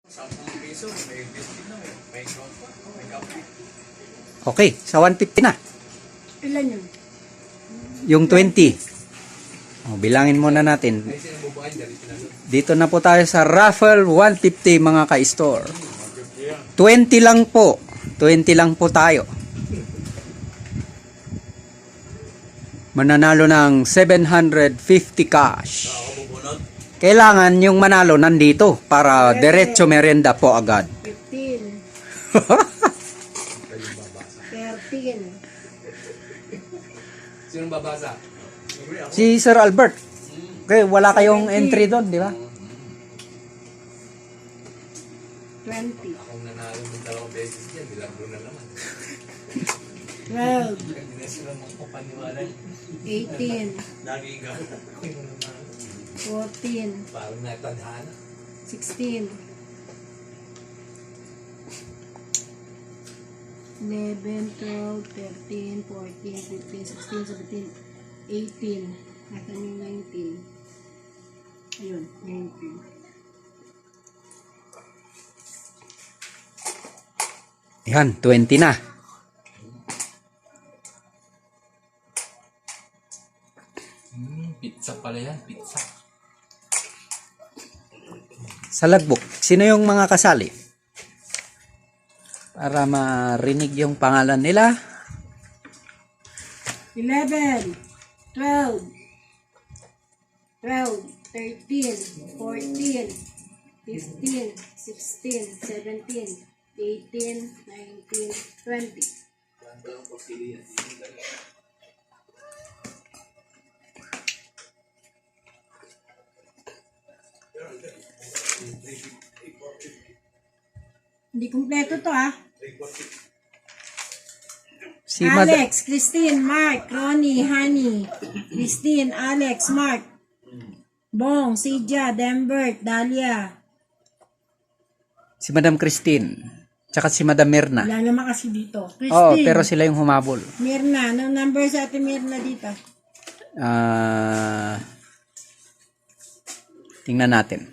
10 piso, may biscuit na, may count pa, may kape. Okay, sa 150 na. Ilan yun? Yung 20. Bilangin muna natin. Ay, sinabubuhay, dali pinalo. Dito na po tayo sa raffle 150 mga ka-store. 20 lang po. 20 lang po tayo. Mananalo ng 750 cash. Ako bubunod. Kailangan yung manalo nandito para diretso merienda po agad. 15. Kayong babasa. 13. Sinong babasa? Siyempre ako. Si Sir Albert. Okay, wala kayong entry doon, di ba? 20. Akong nanalo ng 2 beses dyan, bilanggo na naman. 12. Hindi na sila magpapaniwala. 18. Lagi ka. Ako yung nanalo. 14. Parang natadhana. 16. 11, 12, 13, 14, 15, 16, 17, 18. Nasaan yung 19? Ayun, 19. Yan, 20 na. Pizza pala yan, pizza. Sa logbook, sino yung mga kasali? Para marinig yung pangalan nila. 11, 12, 12, 13, 14, 15, 16, 17, 18, 19, 20. Hindi kumpleto to ah. Si Mad- Alex, Christine, Mark, Ronnie, Honey, Christine, Alex, Mark, Bong, Sidja, Dembert, Dahlia. si Madam Christine. Tsaka si Madam Mirna. Wala naman kasi dito. Oo, Christine, pero sila yung humabol. Mirna. Anong number sa ating Mirna dito? Tingnan natin.